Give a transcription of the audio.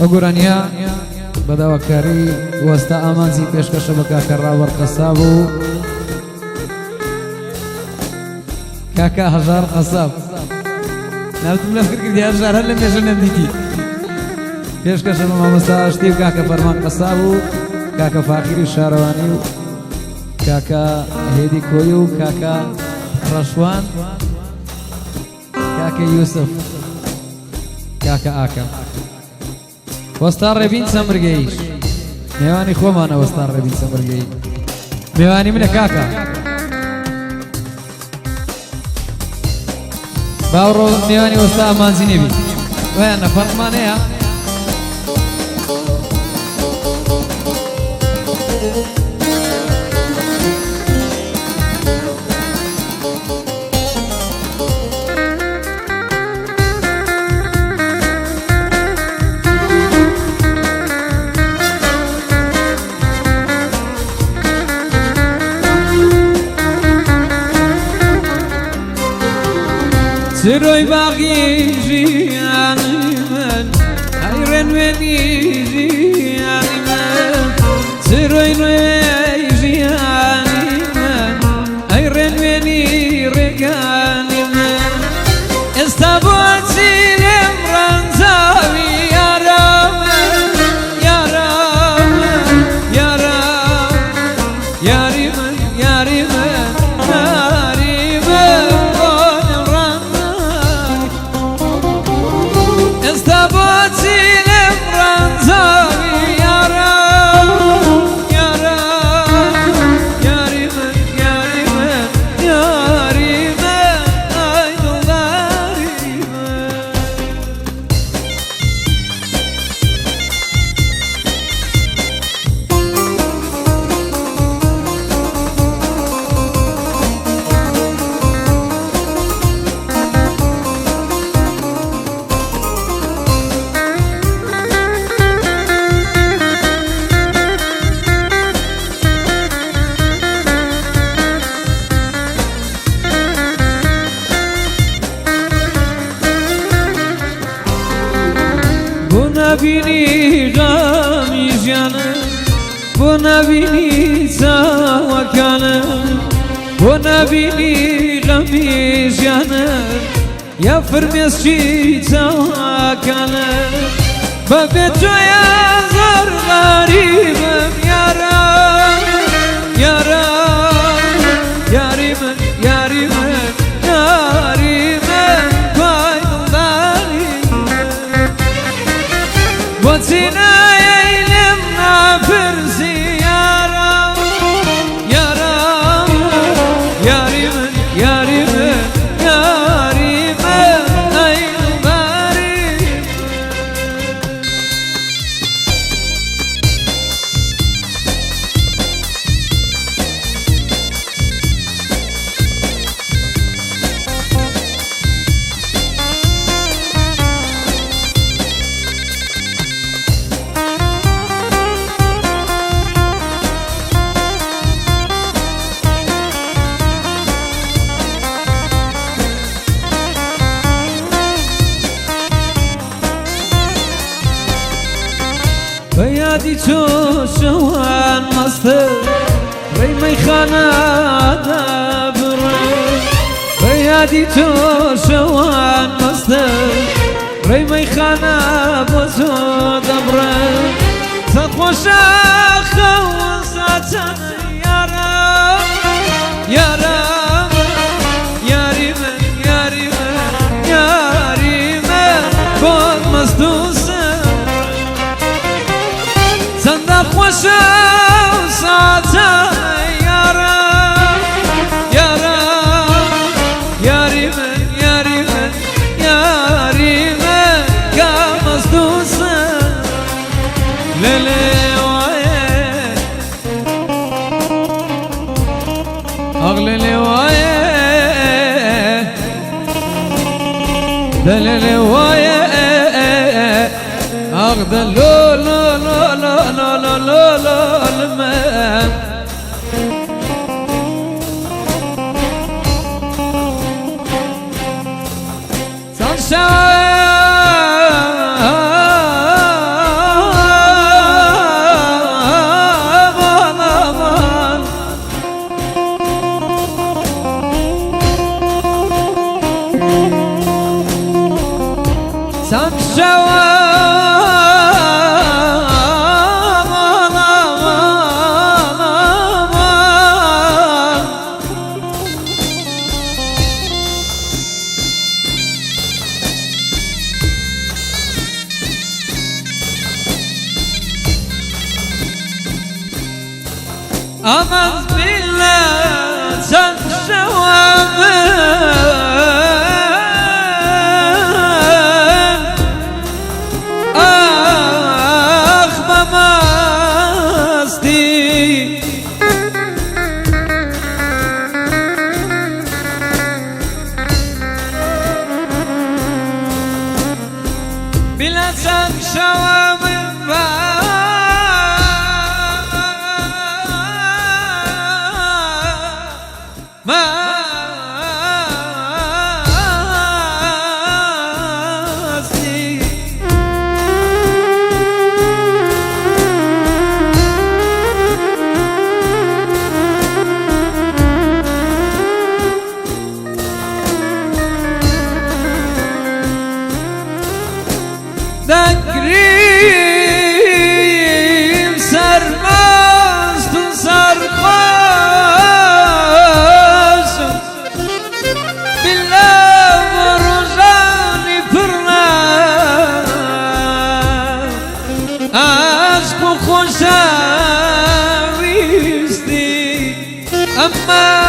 ئەگۆرانیا بەداواکاری وەستا ئامانزی پێشکەشە بە کاکە ڕاوەڕ قەساب و کاکە هەژار قەساب ناوتم لەم کردی هەژار هەر لە مێژە نەمدیتی پێشکەشە بە مامۆستا ئاشتی و کاکە فەرمان قەساب و کاکە فاقیری شارەوانی و کاکە هێدی کۆی و کاکە ڕەشوان کاکە یوسف کاکە ئاکەم وەستا ڕێبین سەمرگەیش میوانی خۆمانە وەستا ڕێبین سەمرگەی میوانی منە کاکە باوڕۆ میوانی وەستا ئامانزی نەبی وایە نەفەرمانەیە سروی باقی جیانی من حیران وینی جیانی من سروی نوی جیانی من حیران وینی رگانی من استابوتی لمرانزاوی یارم یارم یارم یاری من یاری من نبینی غمی جانم بو نبینی چاوەکانم بو نبینی غمی جانم یا فرمێسکی چاوەکانم بەبێ تۆیە زۆر غەریبم یارم یارم یاری من یاری من یاری من پای دڵداری بۆچی نایەیلم ناپرسی یارم یارم یاری من یاری من یاری من ئەی دڵداری بەیادی تۆ شەوان مەستە ڕێی مەیخانەدا بڕێ بەیادی تۆ شەوان مەستە ڕێی مەیخانە بۆ تۆ دەبڕێ چەند خۆشە خەوەساتەنە یارم یارم یاری من یاری من یاری من بۆت مەست و خوشە و ساتە یارم یارم یاری من یاری من یاری من کامەست و سەر لە لێوایە ئەغ لە لێوایە دە لە لێوایە ئەغ دە لۆ لۆ لۆ لۆ لۆ لۆ لۆ لۆ الماء sunshine سم أمن بالله تنشوام أخ بماستي بلا تنشوام دكريم سرمست سرخاس بالله ورزاني فرنا أسكو خشاويستي أما